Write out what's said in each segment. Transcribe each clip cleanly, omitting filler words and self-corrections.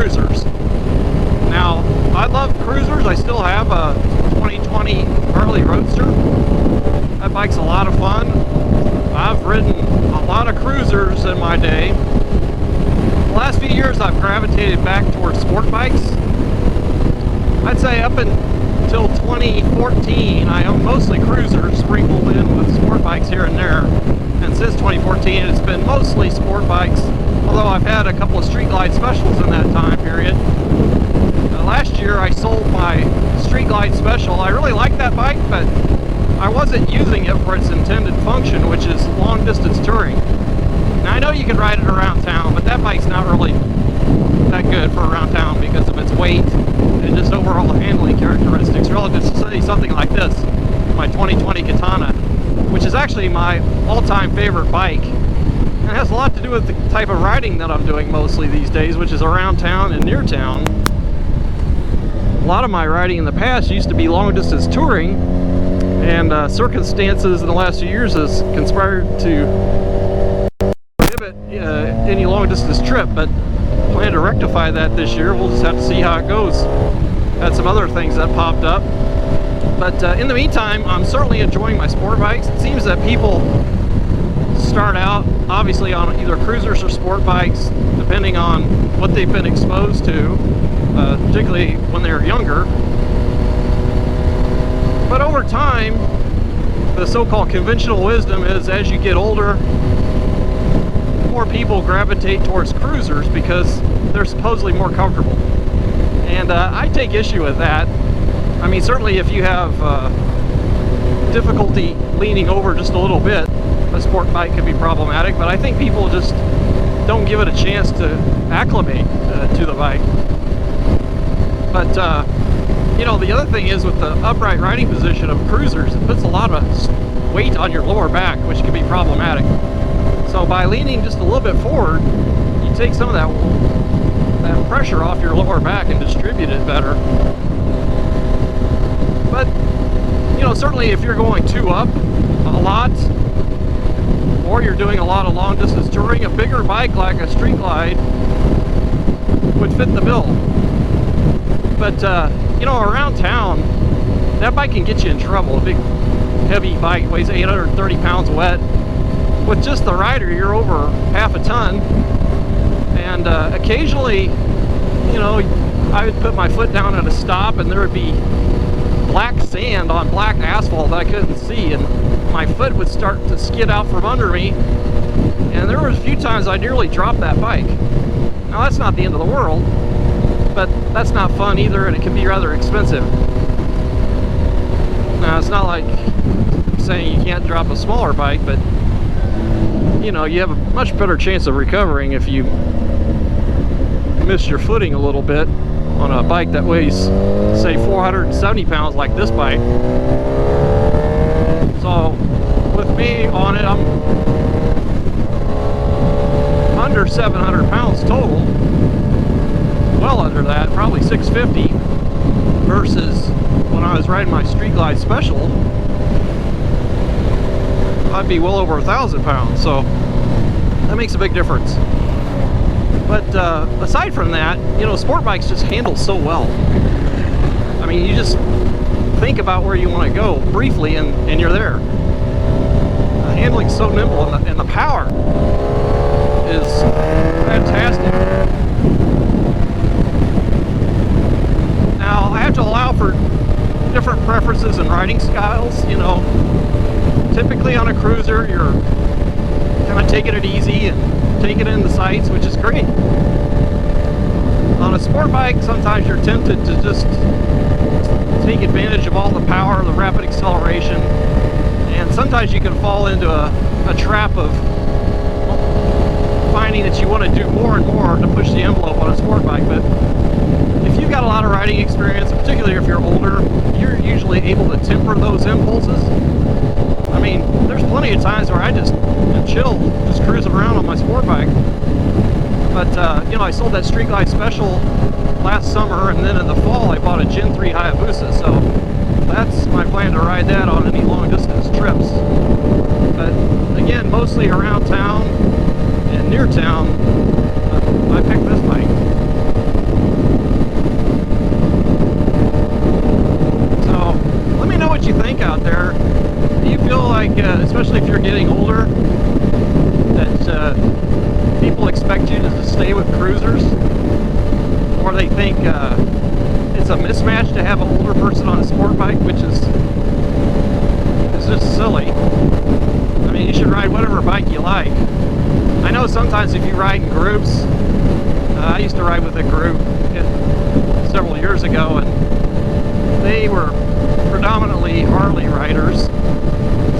cruisers. Now, I love cruisers. I still have a 2020 Harley Roadster. That bike's a lot of fun. I've ridden a lot of cruisers in my day. The last few years I've gravitated back towards sport bikes. I'd say up until 2014 I owned mostly cruisers sprinkled in with sport bikes here and there. And since 2014 it's been mostly sport bikes, although I've had a couple of Street Glide specials in that time period. Last year I sold my Street Glide special. I really like that bike, but I wasn't using it for its intended function, which is long distance touring. Now I know you can ride it around town, but that bike's not really that good for around town because of its weight and just overall handling characteristics relative to say something like this, my 2020 Katana, which is actually my all-time favorite bike. And it has a lot to do with the type of riding that I'm doing mostly these days, which is around town and near town. A lot of my riding in the past used to be long distance touring, and circumstances in the last few years has conspired to prohibit any long distance trip, but I plan to rectify that this year. We'll just have to see how it goes. Had some other things that popped up, but in the meantime I'm certainly enjoying my sport bikes. It seems that people start out obviously on either cruisers or sport bikes depending on what they've been exposed to, particularly when they're younger. But over time, the so-called conventional wisdom is as you get older, more people gravitate towards cruisers because they're supposedly more comfortable. And I take issue with that. I mean, certainly if you have difficulty leaning over just a little bit, a sport bike could be problematic, but I think people just don't give it a chance to acclimate to the bike. But you know, the other thing is with the upright riding position of cruisers, it puts a lot of weight on your lower back, which can be problematic. So by leaning just a little bit forward, you take some of that pressure off your lower back and distribute it better. But you know, certainly if you're going two up a lot, or you're doing a lot of long distance touring, a bigger bike like a Street Glide would fit the bill. But you know, around town, that bike can get you in trouble. A big heavy bike weighs 830 pounds wet. With just the rider, you're over half a ton. And occasionally, you know, I would put my foot down at a stop and there would be black sand on black asphalt that I couldn't see, and my foot would start to skid out from under me, and there were a few times I nearly dropped that bike. Now that's not the end of the world, but that's not fun either, and it can be rather expensive. Now it's not like I'm saying you can't drop a smaller bike, but you know, you have a much better chance of recovering if you miss your footing a little bit on a bike that weighs, say, 470 pounds like this bike. So with me on it, I'm under 700 pounds total, well under that, probably 650, versus when I was riding my Street Glide special, I'd be well over 1,000 pounds. So that makes a big difference. But aside from that, you know, sport bikes just handle so well. I mean, you just think about where you want to go briefly and you're there. The handling's so nimble, and the power is fantastic. Now, I have to allow for different preferences and riding styles. You know, typically on a cruiser, you're kind of taking it easy and taking in the sights, which is great. On a sport bike, sometimes you're tempted to just take advantage of all the power, the rapid acceleration, and sometimes you can fall into a trap of finding that you want to do more and more to push the envelope on a sport bike. But if you've got a lot of riding experience, particularly if you're older, you're usually able to temper those impulses. I mean, there's plenty of times where I just chill, just cruising around on my sport bike. But, you know, I sold that Street Glide special last summer, and then in the fall I bought a Gen 3 Hayabusa, so that's my plan to ride that on any long distance trips. But again, mostly around town and near town, I picked this bike. is to stay with cruisers, or they think it's a mismatch to have an older person on a sport bike, which is just silly. I mean, you should ride whatever bike you like. I know sometimes if you ride in groups, I used to ride with a group several years ago, and they were predominantly Harley riders.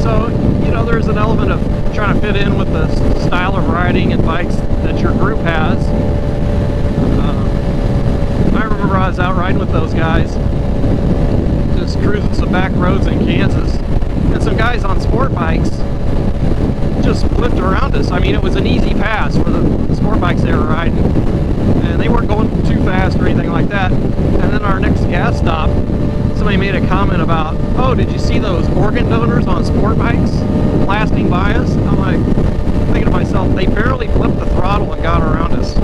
So, you know, there's an element of trying to fit in with the style of riding and bikes that your group has. I remember I was out riding with those guys, just cruising some back roads in Kansas, and some guys on sport bikes just flipped around us. I mean, it was an easy pass for the sport bikes they were riding, and they weren't going too fast or anything like that. And then our next gas stop, somebody made a comment about, oh, did you see those organ donors on sport bikes blasting by us? I'm like, thinking to myself, they barely flipped the throttle and got around us.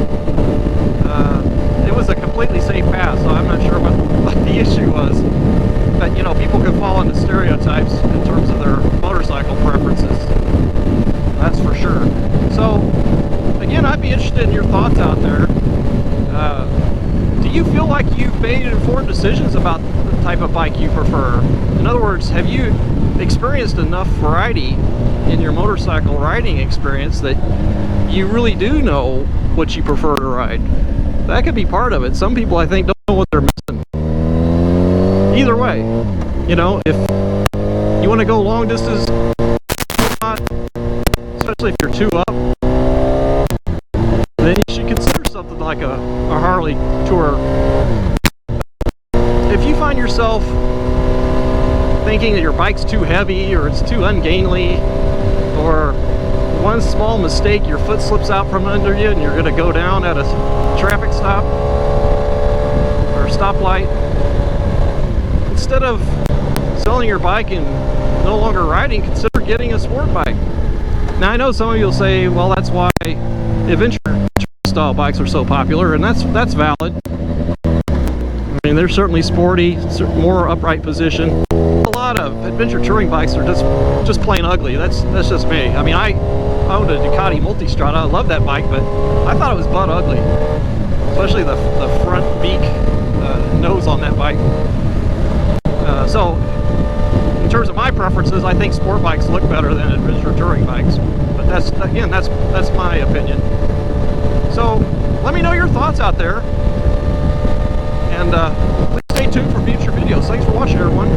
It was a completely safe pass, so I'm not sure what the issue was. But, you know, people can fall into stereotypes in terms of their motorcycle preferences. That's for sure. So, again, I'd be interested in your thoughts out there. Do you feel like you've made informed decisions about the type of bike you prefer? In other words, have you experienced enough variety in your motorcycle riding experience that you really do know what you prefer to ride? That could be part of it. Some people, I think, don't know what they're missing. Either way, you know, if you want to go long distance, especially if you're two up, then you should consider something like a Harley Tour. If you find yourself thinking that your bike's too heavy or it's too ungainly, or one small mistake, your foot slips out from under you and you're going to go down at a traffic stop or a stoplight, instead of selling your bike and no longer riding, consider getting a sport bike. Now, I know some of you will say, well, that's why adventure style bikes are so popular, and that's valid. I mean, they're certainly sporty, more upright position. A lot of adventure touring bikes are just plain ugly. That's just me. I mean, I owned a Ducati Multistrada. I love that bike, but I thought it was butt ugly, especially the front beak nose on that bike. So, in terms of my preferences, I think sport bikes look better than adventure touring bikes. But that's my opinion. So, let me know your thoughts out there. And please stay tuned for future videos. Thanks for watching, everyone.